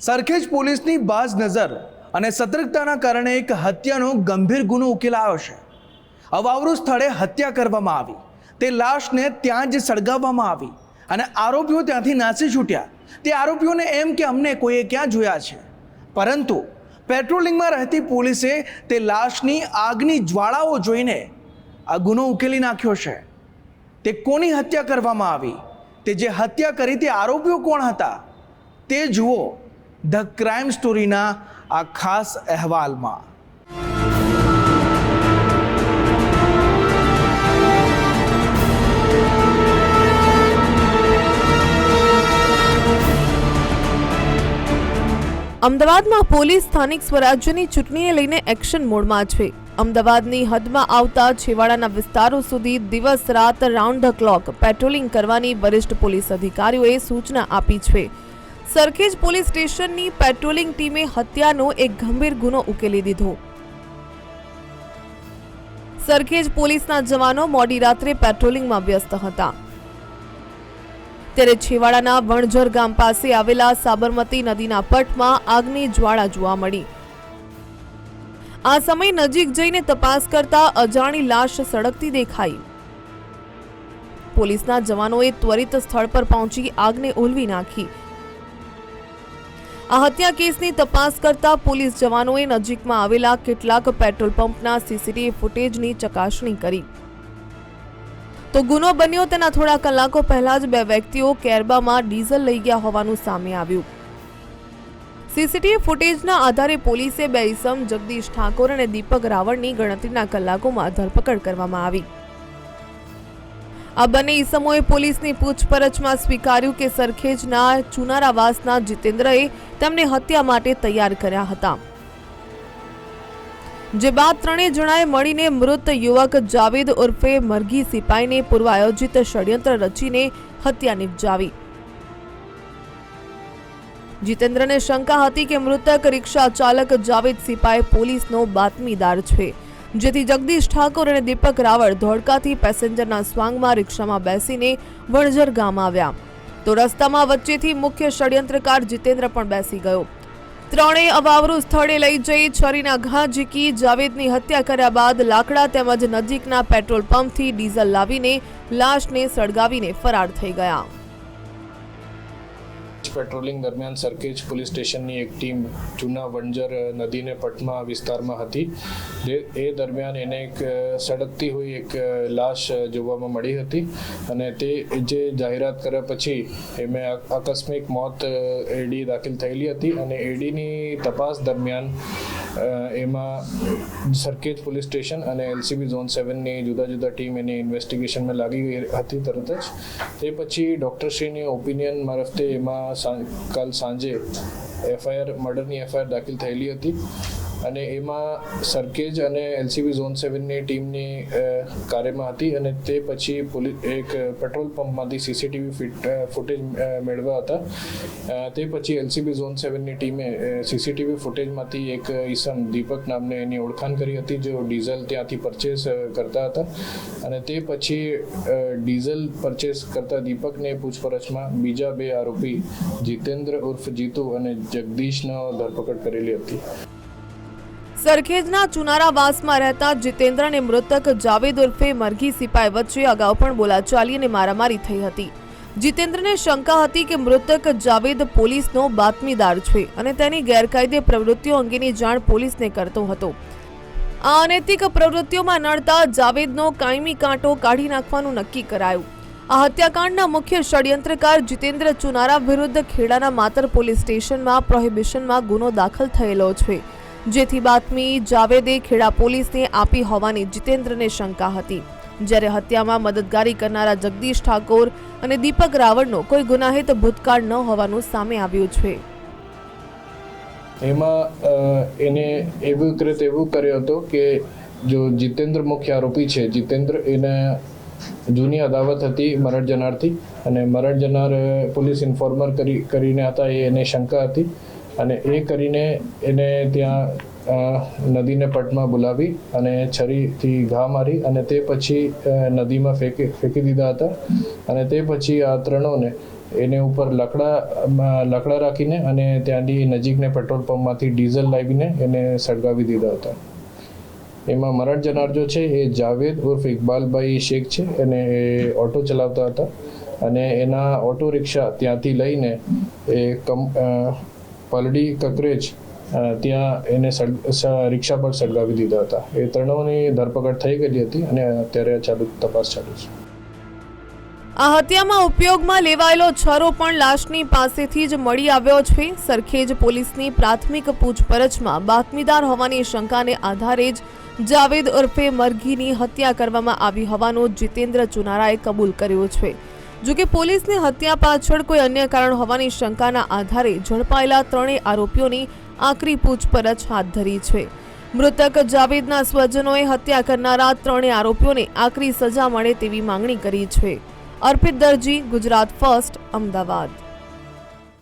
સરખેજ પોલીસની બાજ નજર અને સતર્કતાના કારણે એક હત્યાનો ગંભીર ગુનો ઉકેલાયો છે। અવાવરૂ સ્થળે હત્યા કરવામાં આવી, તે લાશને ત્યાં જ સળગાવવામાં આવી અને આરોપીઓ ત્યાંથી નાસી છૂટ્યા। તે આરોપીઓને એમ કે અમને કોઈએ ક્યાં જોયા છે, પરંતુ પેટ્રોલિંગમાં રહેતી પોલીસે તે લાશની આગની જ્વાળાઓ જોઈને આ ગુનો ઉકેલી નાખ્યો છે। તે કોની હત્યા કરવામાં આવી, તે જે હત્યા કરી તે આરોપીઓ કોણ હતા, તે જુઓ ધ ક્રાઇમ સ્ટોરીના આ ખાસ અહેવાલમાં। અમદાવાદમાં પોલીસ સ્થાનિક સ્વરાજ્યની ચૂંટણીને લઈને એક્શન મોડમાં છે। અમદાવાદની હદમાં આવતા છેવાડાના વિસ્તારો સુધી દિવસ રાત રાઉન્ડ ધ ક્લોક પેટ્રોલિંગ કરવાની વરિષ્ઠ પોલીસ અધિકારીઓએ સૂચના આપી છે। સરખેજ પોલીસ સ્ટેશનની પેટ્રોલિંગ ટીમે હત્યાનો એક ગંભીર ગુનો ઉકેલી દીધો। સરખેજ પોલીસના જવાનો મોડી રાત્રે પેટ્રોલિંગમાં વ્યસ્ત હતા, ત્યારે છેવાડાના વણઝર ગામ પાસે આવેલા સાબરમતી નદીના પટમાં આગની જ્વાળા જોવા મળી। આ સમયે નજીક જઈને તપાસ કરતા અજાણી લાશ સળગતી દેખાઈ। પોલીસના જવાનોએ ત્વરિત સ્થળ પર પહોંચી આગને ઓલવી નાખી। આ હત્યા કેસની તપાસ કરતા પોલીસ જવાનોએ નજીકમાં આવેલા કેટલાક પેટ્રોલ પંપના સીસીટીવી ફૂટેજની ચકાસણી કરી, તો ગુનો બન્યો તેના થોડા કલાકો પહેલા જ બે વ્યક્તિઓ કેરબામાં ડીઝલ લઈ ગયા હોવાનું સામે આવ્યું। સીસીટીવી ફૂટેજના આધારે પોલીસે બે ઈસમ જગદીશ ઠાકોર અને દીપક રાવળની ગણતરીના કલાકોમાં ધરપકડ કરવામાં આવી। આ બંને ઈસમોએ પોલીસની પૂછપરછમાં સ્વીકાર્યું કે સરખેજના ચુનારાવાસના જીતેન્દ્રએ તેમને હત્યા માટે તૈયાર કર્યા હતા, જે બાદ ત્રણેય જણાએ મળીને મૃત યુવક જાવેદ ઉર્ફે મરઘી સિપાઈને પૂર્વ આયોજિત ષડયંત્ર રચીને હત્યા નિપજાવી। જીતેન્દ્રને શંકા હતી કે મૃતક રિક્ષા ચાલક જાવેદ સિપાઈ પોલીસનો બાતમીદાર છે, જેથી જગદીશ ઠાકોર અને દીપક રાવળ ધોળકાથી પેસેન્જરના સ્વાંગમાં રિક્ષામાં બેસીને વણઝર ગામ આવ્યા, તો રસ્તામાં વચ્ચેથી મુખ્ય ષડયંત્રકાર જીતેન્દ્ર પણ બેસી ગયો। ત્રણેય અવાવરૂ સ્થળે લઈ જઈ છરીના ઘા ઝીકી જાવેદની હત્યા કર્યા બાદ લાકડા તેમજ નજીકના પેટ્રોલ પંપથી ડીઝલ લાવીને લાશને સળગાવીને ફરાર થઈ ગયા। પેટ્રોલિંગ દરમિયાન સરખેજ પોલીસ સ્ટેશનની એક ટીમ જૂના વણઝર નદીને પટમાં વિસ્તારમાં હતી। એ દરમિયાન એને એક સળગતી હોય એક લાશ જોવામાં મળી હતી અને તે જે જાહેરાત કર્યા પછી એમાં આકસ્મિક મોત એડી દાખલ થયેલી હતી અને એડીની તપાસ દરમિયાન એમાં સરખેજ પોલીસ સ્ટેશન અને એલસીબી ઝોન 7ની જુદા જુદા ટીમ એની ઇન્વેસ્ટિગેશનમાં લાગી ગઈ હતી તરત જ। તે પછી ડૉક્ટરશ્રીની ઓપિનિયન મારફતે એમાં કાલ સાંજે મર્ડરની એફઆઈઆર દાખલ થયેલી હતી અને એમાં સરખેજ અને એલસીબી ઝોન 7ની ટીમની કાર્યમાં હતી અને તે પછી એક પેટ્રોલ પંપમાંથી સીસીટીવી ફૂટેજ મેળવ્યા હતા। તે પછી એલસીબી ઝોન 7ની ટીમે સીસીટીવી ફૂટેજમાંથી એક ઈસમ દીપક નામને એની ઓળખાણ કરી હતી, જો ડીઝલ ત્યાંથી પરચેસ કરતા હતા અને તે પછી ડીઝલ પરચેસ કરતા દીપકને પૂછપરછમાં બીજા બે આરોપી જીતેન્દ્ર ઉર્ફ જીતુ અને જગદીશનો ધરપકડ કરેલી હતી। સરખેજના ચુનારાવાસમાં રહેતા જીતેન્દ્ર અને મૃતક જાવેદ ઉર્ફે મરઘી સિપાઈ વચ્ચે અગાઉ પણ બોલાચાલી અને મારામારી થઈ હતી। જીતેન્દ્રને શંકા હતી કે મૃતક જાવેદ પોલીસનો બાતમીદાર છે અને તેની ગેરકાયદે પ્રવૃત્તિઓ અંગેની જાણ પોલીસને કરતો હતો। આ અનૈતિક પ્રવૃત્તિઓમાં નડતા જાવેદનો કાયમી કાંટો કાઢી નાખવાનું નક્કી કરાયું। આ હત્યાકાંડના મુખ્ય ષડયંત્રકાર જીતેન્દ્ર ચુનારા વિરુદ્ધ ખેડાના માતર પોલીસ સ્ટેશનમાં પ્રોહિબિશનમાં ગુનો દાખલ થયેલો છે, જેથી બાતમી જાવેદે ખેડા પોલીસને આપી હોવાની જીતેન્દ્રને શંકા હતી, જ્યારે હત્યામાં મદદગારી કરનારા જગદીશ ઠાકોર અને દીપક રાવળનો કોઈ ગુનાહિત ભૂતકાળ ન હોવાનું સામે આવ્યું છે। એમાં એને એવું કર્યો હતો કે જો જીતેન્દ્ર મુખ્ય આરોપી છે, જીતેન્દ્ર એને જૂની અદાવત હતી મરણ જનારથી અને મરણ જનાર પોલીસ ઇન્ફોર્મર કરીને હતા, એને શંકા હતી અને એ કરીને એને ત્યાં નદીને પટમાં બોલાવી અને છરીથી ઘા મારી અને તે પછી નદીમાં ફેંકી દીધા હતા અને તે પછી આ ત્રણોને એને ઉપર લાકડા રાખીને અને ત્યાંથી નજીકને પેટ્રોલ પંપમાંથી ડીઝલ લાવીને એને સળગાવી દીધા હતા. એમાં મરણ જનાર જો છે એ જાવેદ ઉર્ફ ઇકબાલભાઈ શેખ છે અને એ ઓટો ચલાવતા હતા અને એના ઓટો રિક્ષા ત્યાંથી લઈને એ પલડી કકરેજ ત્યાં એને રિક્ષા પર સળગાવી દીધા હતા. એ ત્રણોની ધરપકડ થઈ ગઈ હતી અને અત્યારે તપાસ ચાલુ છે. આ હત્યામાં ઉપયોગમાં લેવાયેલો છરો પણ લાશની પાસેથી જ મળી આવ્યો છે. સરખેજ પોલીસની પ્રાથમિક પૂછપરછમાં બાતમીદાર હોવાની શંકાને આધારે જ જાવેદ ઉર્ફે મરઘીની હત્યા કરવામાં આવી હોવાનું જીતેન્દ્ર ચુનારાએ કબૂલ કર્યું છે. જોકે પોલીસની હત્યા પાછળ કોઈ અન્ય કારણ હોવાની શંકાના આધારે ઝડપાયેલા ત્રણેય આરોપીઓની આકરી પૂછપરછ હાથ ધરી છે. મૃતક જાવેદના સ્વજનોએ હત્યા કરનારા ત્રણેય આરોપીઓને આકરી સજા મળે તેવી માંગણી કરી છે. અર્પિત દરજી, ગુજરાત ફર્સ્ટ, અમદાવાદ.